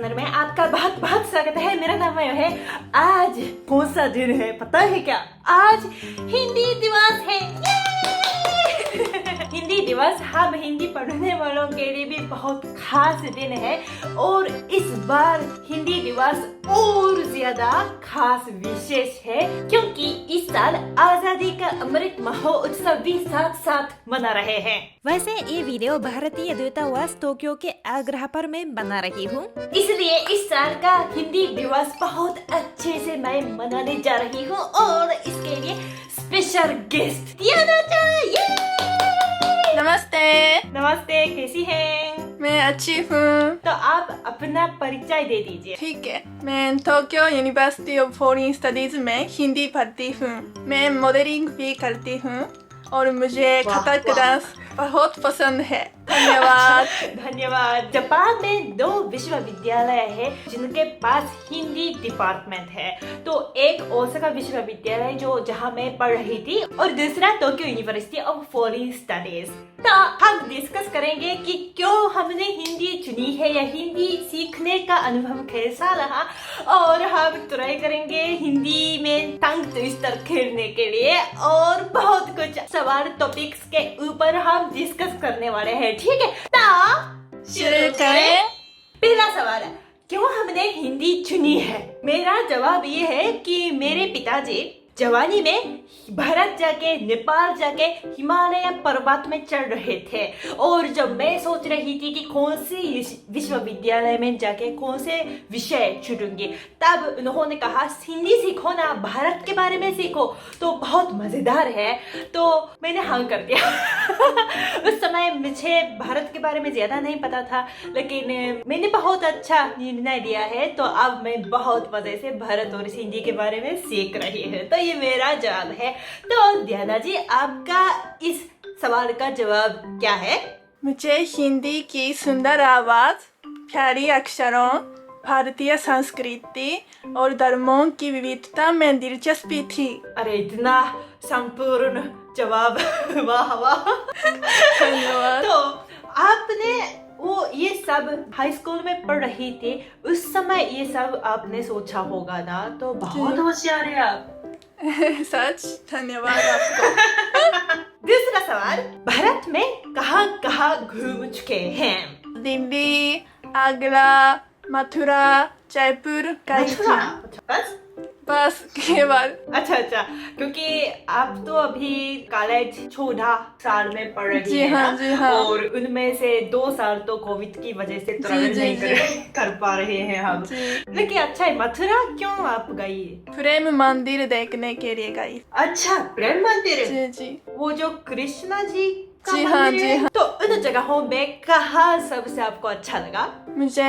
Channel में आपका बहुत बहुत स्वागत है। मेरा नाम है। आज कौन सा दिन है पता है क्या? आज हिंदी दिवस है। हिंदी दिवस हम हिंदी पढ़ने वालों के लिए भी बहुत खास दिन है और इस बार हिंदी दिवस और ज्यादा खास विशेष है क्योंकि इस साल आजादी का अमृत महोत्सव भी साथ साथ मना रहे हैं। वैसे ये वीडियो भारतीय दूतावास टोक्यो के आग्रह पर मैं बना रही हूँ, इसलिए इस साल का हिंदी दिवस बहुत अच्छे से मैं मनाने जा रही हूँ और इसके लिए स्पेशल गेस्ट दियाना चाहिए। नमस्ते। नमस्ते, कैसी हैं? मैं अच्छी हूँ। तो आप अपना परिचय दे दीजिए। ठीक है, मैं Tokyo university of foreign studies में हिंदी पढ़ती हूँ। मैं मॉडलिंग भी करती हूँ और मुझे कथक डांस बहुत पसंद है। धन्यवाद। धन्यवाद। जापान में 2 विश्वविद्यालय है जिनके पास हिंदी डिपार्टमेंट है। तो एक ओसाका विश्वविद्यालय जो जहाँ मैं पढ़ रही थी और दूसरा Tokyo university of foreign studies. तो हम डिस्कस करेंगे कि क्यों हमने हिंदी चुनी है या हिंदी सीखने का अनुभव कैसा रहा और हम ट्राई करेंगे हिंदी में टंग ट्विस्टर खेलने के लिए और बहुत कुछ सवाल टॉपिक्स के ऊपर हम डिस्कस करने वाले हैं। ठीक है, तो शुरू करें। पहला सवाल है, क्यों हमने हिंदी चुनी है? मेरा जवाब ये है कि मेरे पिताजी जवानी में भारत जाके नेपाल जाके हिमालय पर्वत में चढ़ रहे थे और जब मैं सोच रही थी कि कौन सी विश्वविद्यालय में जाके कौन से विषय चुनूंगी, तब उन्होंने कहा हिंदी सीखो ना, भारत के बारे में सीखो तो बहुत मजेदार है। तो मैंने हाँ कर दिया। उस समय मुझे भारत के बारे में ज्यादा नहीं पता था, लेकिन मैंने बहुत अच्छा निर्णय लिया है। तो अब मैं बहुत मजे से भारत और हिंदी के बारे में सीख रही हूँ। तो ये मेरा जवाब है। तो ध्याना जी, आपका इस सवाल का जवाब क्या है? मुझे हिंदी की सुंदर आवाज, प्यारी अक्षरों, भारतीय संस्कृति और धर्मों की विविधता में दिलचस्पी थी। अरे इतना संपूर्ण जवाब। वाह वाह। धन्यवाद। तो आपने वो ये सब हाई स्कूल में पढ़ रही थी, उस समय ये सब आपने सोचा होगा ना, तो बहुत होशियार है आप। सच, धन्यवाद आपको। दूसरा सवाल, भारत में कहाँ कहाँ घूम चुके हैं? दिल्ली, आगरा, मथुरा, जयपुर, मथुरा? काशी। बस केवल। अच्छा, क्योंकि आप तो अभी कॉलेज 14 साल में पढ़ रही जी है हाँ, ना? जी हाँ। और उनमें से 2 साल तो कोविड की वजह से ट्रैवल जी, नहीं जी। कर पा रहे हैं हम। लेकिन अच्छा है, मथुरा क्यों आप गई? प्रेम मंदिर देखने के लिए गई। अच्छा, प्रेम मंदिर? जी जी। वो जो कृष्णा जी का जी हाँ, मंदिर जी है? हाँ। तो उन जगहों में कहाँ सबसे आपको अच्छा लगा? मुझे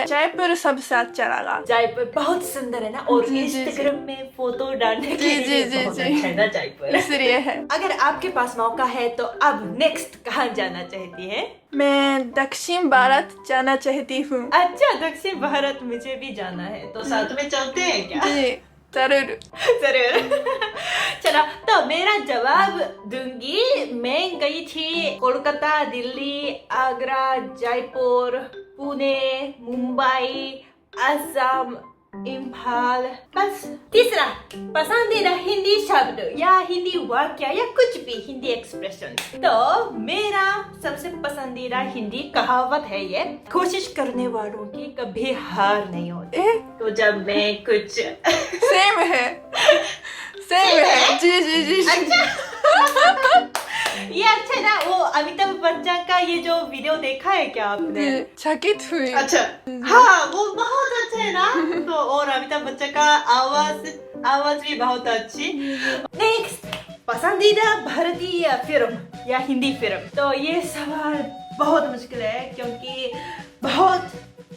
जयपुर सबसे अच्छा लगा। जयपुर बहुत सुंदर है ना, और जी, जी, जी। इंस्टाग्राम में फोटो डालने के जी, लिए जी, बहुत जी। अच्छा है ना जयपुर। इसलिए है। अगर आपके पास मौका है तो अब नेक्स्ट कहाँ जाना चाहती है? मैं दक्षिण भारत जाना चाहती हूँ। अच्छा, दक्षिण भारत मुझे भी जाना है, तो साथ में चलते हैं क्या? जी जरूर। जरूर। चलो, तो मेरा जवाब दूंगी। मैं गई थी कोलकाता, दिल्ली, आगरा, जयपुर, पुणे, मुंबई, असम, इम्फाल। बस। तीसरा, पसंदीदा हिंदी शब्द या हिंदी वाक्य या कुछ भी हिंदी एक्सप्रेशन। तो मेरा सबसे पसंदीदा हिंदी कहावत है ये, कोशिश करने वालों की कभी हार नहीं होती। तो जब मैं कुछ सेम है। सेम है। जी जी जी। अच्छा। ये अच्छा है ना, वो अमिताभ बच्चन का ये जो वीडियो देखा है क्या आपने? चकित हुई। अच्छा, हाँ वो बहुत अच्छा है ना। तो और अमिताभ बच्चन का आवाज भी बहुत अच्छी। नेक्स्ट, पसंदीदा भारतीय फिल्म या हिंदी फिल्म। तो ये सवाल बहुत मुश्किल है क्योंकि बहुत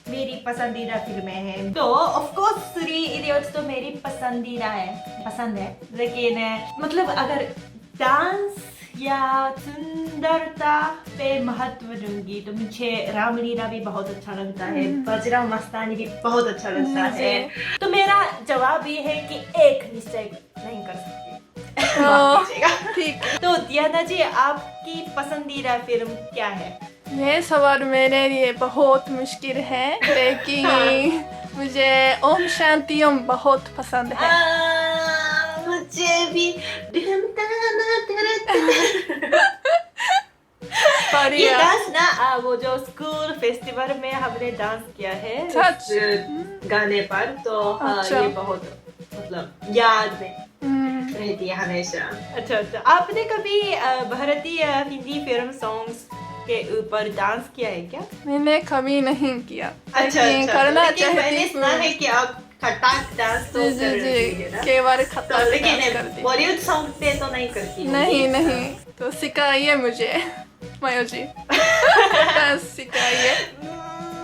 मेरी पसंदीदा फिल्में हैं। तो ऑफ कोर्स 3 इडियट्स तो मेरी पसंद है, लेकिन मतलब अगर डांस या सुंदरता पे महत्व दूंगी तो मुझे रामलीला भी बहुत अच्छा लगता है, बजरंग मस्तानी भी बहुत अच्छा लगता है। तो मेरा जवाब ये है कि एक निश्चय नहीं कर सकती। माफ कीजिएगा। ठीक। तो दियाना जी, आपकी पसंदीदा फिल्म क्या है? ये सवाल मेरे लिए बहुत मुश्किल है लेकिन मुझे ओम शांति ओम बहुत पसंद है। मुझे भी ये बढ़िया। डांस ना वो जो स्कूल फेस्टिवल में हमने डांस किया है सच? इस गाने पर, तो अच्छा। ये बहुत मतलब याद में रहती है हमेशा। अच्छा अच्छा, आपने कभी भारतीय हिंदी फिल्म सॉन्ग्स के ऊपर डांस किया है क्या? मैंने कभी नहीं किया अच्छा लेकिन अच्छा, करना लेकिन मैंने चाहती सुना है हूँ। कि आप खटाक डांस तो जी कर जी रही जी है ना? केवल तो खतरनाक लेकिन डांस करती। बॉलीवुड सॉन्ग पे तो नहीं करती नहीं होंगी? नहीं, तो सिखाइए मुझे मायो जी डांस सिखाइए।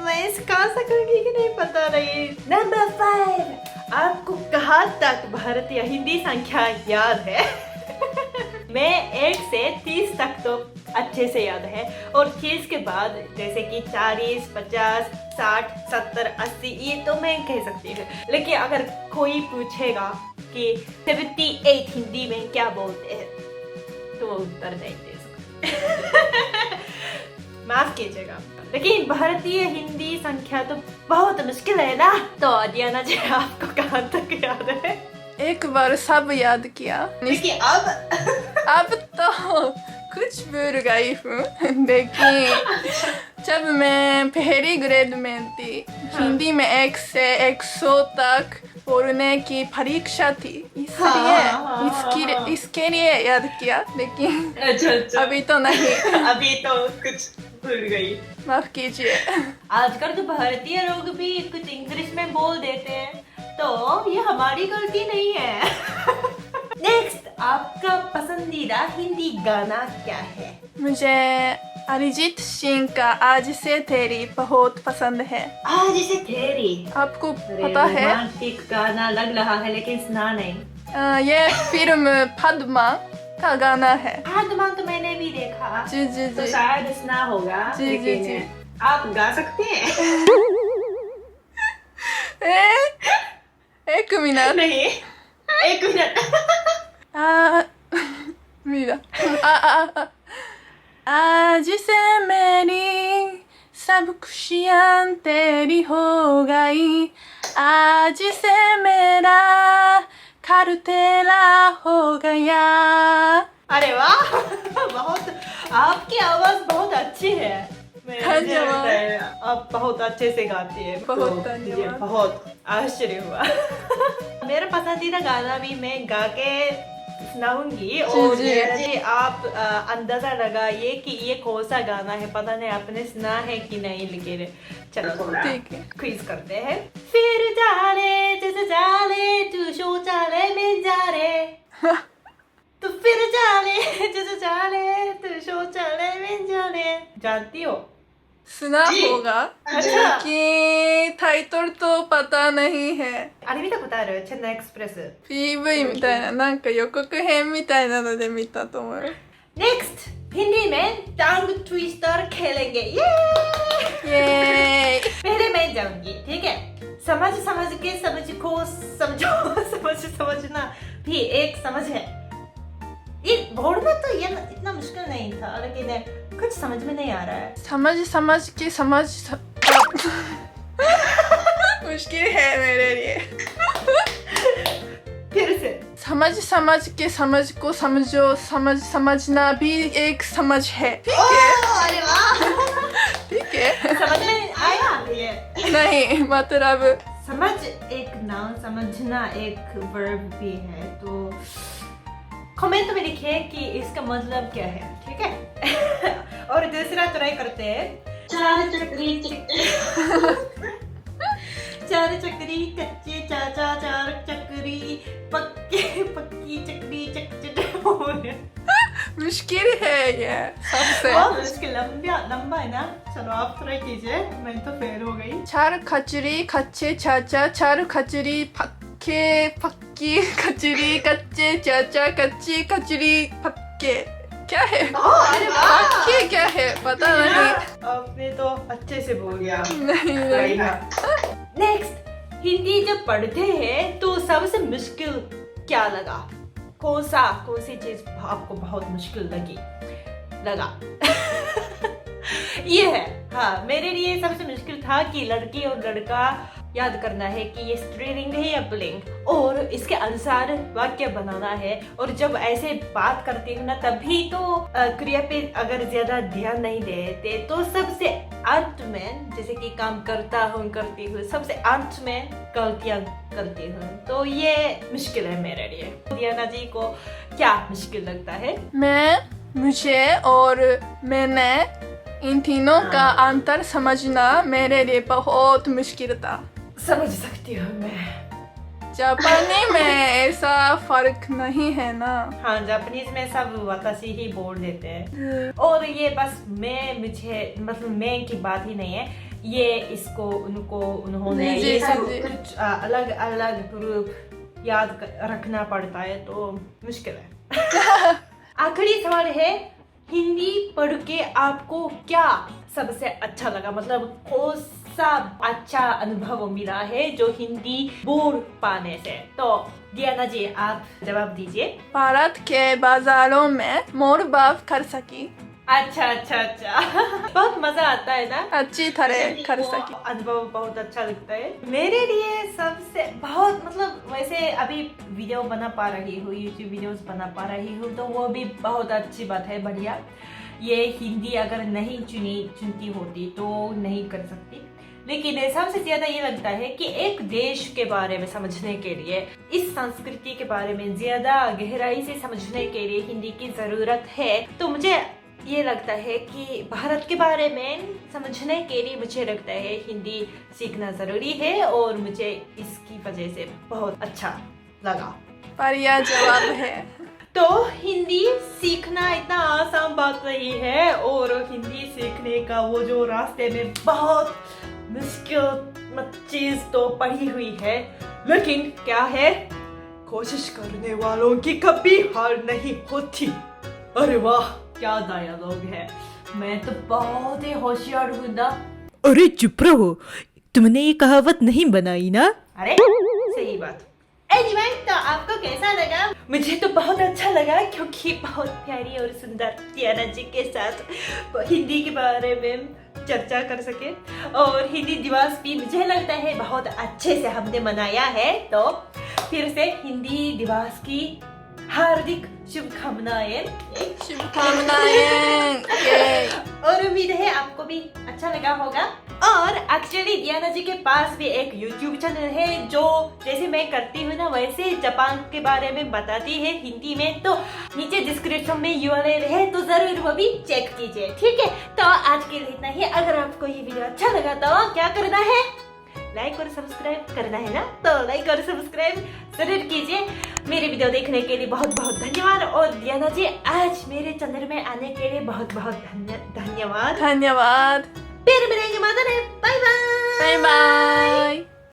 मैं सिखा सकूंगी कि नहीं पता नहीं। नंबर 5, आपको कहाँ तक भारतीय हिंदी संख्या याद है? मैं 1 से 30 तक तो अच्छे से याद है, और 30 के बाद जैसे कि 40, 50, 60, 70, 80 ये तो मैं कह सकती हूँ। लेकिन अगर कोई पूछेगा कि 78 हिंदी में क्या बोलते हैं, तो वो उत्तर नहीं दे सकते। माफ कीजिएगा, लेकिन भारतीय हिंदी संख्या तो बहुत मुश्किल है ना। तो दियाना जी, आपको कहाँ तक याद है? एक बार सब याद किया लेकिन अब तो कुछ भूल गई हूँ लेकिन जब मैं पहली ग्रेड में थी हिंदी में 1 से 100 तक बोलने की परीक्षा थी, इसलिए इसके लिए याद किया लेकिन अच्छा अच्छा, अभी तो नहीं। अभी तो कुछ भूल गई। माफ कीजिए। आजकल तो भारतीय लोग भी कुछ इंग्लिश में बोल देते हैं, तो ये हमारी गलती नहीं है। नेक्स्ट, आपका पसंदीदा हिंदी गाना क्या है? मुझे अरिजीत सिंह का आज से तेरी बहुत पसंद है। आज से तेरी, आपको पता है? रोमांटिक गाना लग रहा है लेकिन सुना नहीं। ये फिल्म पद्मा का गाना है। आदमा तो मैंने भी देखा, जी जी तो जी शायद सुना होगा। जी, जी, लेकिन जी। आप गा सकते हैं? एक मिनट। नहीं, 1 मिनट। मेरा आज से मेरी सब खुशियाँ तेरी हो गई, आज से मेरा घर तेरा हो गया। अरे वाह, बहुत, आपकी आवाज बहुत अच्छी है। मुझे धन्यवाद। लगता है आप बहुत अच्छे से गाती है। बहुत तो धन्यवाद। मुझे बहुत आश्चर्य हुआ। मेरा पसंदीदा गाना भी मैं गा के सुनाऊंगी, और जी। जी आप अंदाजा लगाइए कि ये कौन सा गाना है। पता नहीं आपने सुना है कि नहीं, लेकिन चलो थोड़ा ठीक है। क्विज करते हैं। फिर जाले जैसे जाले तू शौचालय में जा रे, तो फिर जाले जैसे जाले तू शौचालय में जा रे। जानती हो? सुना जी। होगा अच्छा। कि टाइटल तो पता नहीं है। あれ見たことある？チェンナイエクスプレス。 PV みたいななんか予告編みたいなので見たと思う。 नेक्स्ट, हिंदी में टंग ट्विस्टर खेलेंगे। येイエーイ。 पहले मैं जाऊंगी, ठीक है? समझ समझ के समझ को समझो, समझ समझना भी एक समझ है। ये बोलना तो ये इतना मुश्किल नहीं था, लेकिन कुछ समझ में नहीं आ रहा है। समझ के समझ मुश्किल है मेरे लिए। फिर से समझ के समझ को समझो, समझना भी एक समझ है। अरे वाह, ठीक है। समझ में आया ये? नहीं मतलब समझ एक नाउन, समझना एक वर्ब भी है। तो कमेंट में लिखिए कि इसका मतलब क्या है, ठीक है? और दूसरा ट्राई करते हैं। चार चक्री चार चक्री कच्चे चाचा, चार चक्री पक्के पक्की चक्री मुश्किल है ये सबसे। बहुत मुश्किल, लंबा है ना। चलो आप ट्राई कीजिए, मैं तो फेल हो गई। चार खचरी कच्चे चाचा, चार खचरी पक्के पक्की कचरी कच्चे चाचा, कच्ची कचरी पक्के। क्या है अरे वाह, पक्के? क्या है पता नहीं। आपने तो अच्छे से बोल दिया। नहीं नेक्स्ट, हिंदी जब पढ़ते हैं तो सबसे मुश्किल क्या लगा? कौन सी चीज आपको बहुत मुश्किल लगा? ये है। हाँ, मेरे लिए सबसे मुश्किल था कि लड़की और लड़का याद करना है कि ये स्त्रीलिंग है या पुल्लिंग, और इसके अनुसार वाक्य बनाना है। और जब ऐसे बात करती हूँ ना, तभी तो क्रिया पे अगर ज्यादा ध्यान नहीं देते तो सबसे अंत में, जैसे कि काम करता हूँ करती हूँ, सबसे अंत में गलतियाँ करती हूँ। तो ये मुश्किल है मेरे लिए। दियाना जी को क्या मुश्किल लगता है? मुझे और मैंने इन तीनों का अंतर समझना मेरे लिए बहुत मुश्किल था। समझ सकती हूँ मैं। जापानी में ऐसा फर्क नहीं है ना। हाँ, जापानीज में सब वातासी ही बोल देते हैं। और ये बस मुझे मतलब मैं की बात ही नहीं है, ये इसको उनको उन्होंने जी, ये जी, सब जी। कुछ अलग अलग रूप याद रखना पड़ता है, तो मुश्किल है। आखिरी सवाल है, हिंदी पढ़ के आपको क्या सबसे अच्छा लगा? मतलब कौन सा अच्छा अनुभव मिला है जो हिंदी बोल पाने से? तो दियाना जी आप जवाब दीजिए। भारत के बाजारों में मोल भाव कर सकी, अच्छा अच्छा अच्छा। बहुत मजा आता है ना, अच्छी तरह कर सकी। अनुभव बहुत अच्छा लगता है मेरे लिए। सबसे बहुत मतलब वैसे अभी वीडियो बना पा रही हूँ, यूट्यूब वीडियोस बना पा रही हूँ, तो वो भी बहुत अच्छी बात है, बढ़िया। ये हिंदी अगर नहीं चुनती होती तो नहीं कर सकती। लेकिन सबसे ज्यादा ये लगता है कि एक देश के बारे में समझने के लिए, इस संस्कृति के बारे में ज्यादा गहराई से समझने के लिए हिंदी की जरूरत है। तो मुझे ये लगता है कि भारत के बारे में समझने के लिए मुझे लगता है हिंदी सीखना जरूरी है, और मुझे इसकी वजह से बहुत अच्छा लगा। बढ़िया जवाब है। तो हिंदी सीखना इतना आसान बात नहीं है, और हिंदी सीखने का वो जो रास्ते में बहुत मुश्किल चीज तो पड़ी हुई है, लेकिन क्या है, कोशिश करने वालों की कभी हार नहीं होती। अरे वाह, क्या डायलॉग है। मैं तो बहुत ही होशियार हूँ ना। अरे चुप रहो, तुमने ये कहावत नहीं बनाई ना? अरे सही बात। एनीवे, तो आपको कैसा लगा? मुझे तो बहुत अच्छा लगा, क्योंकि बहुत प्यारी और सुंदर दियाना जी के साथ हिंदी के बारे में चर्चा कर सके। और हिंदी दिवस भी मुझे लगता है बहुत अच्छे से हमने मनाया है। तो फिर से हिंदी दिवस की हार्दिक शुभकामनाएं। शुभकामनाएं। और उम्मीद है आपको भी अच्छा लगा होगा। और एक्चुअली दियाना जी के पास भी एक YouTube चैनल है, जो जैसे मैं करती हूँ ना वैसे जापान के बारे में बताती है हिंदी में। तो नीचे डिस्क्रिप्शन में URL है, तो जरूर वो भी चेक कीजिए, ठीक है? तो आज के लिए इतना ही। अगर आपको ये वीडियो अच्छा लगा तो क्या करना है? लाइक और सब्सक्राइब करना है ना, तो लाइक और सब्सक्राइब जरूर कीजिए। मेरे वीडियो देखने के लिए बहुत बहुत धन्यवाद। और दियाना जी, आज मेरे चैनल में आने के लिए बहुत बहुत धन्यवाद। धन्यवाद। फिर मिलेंगे, मदन है। Bye bye. Bye bye.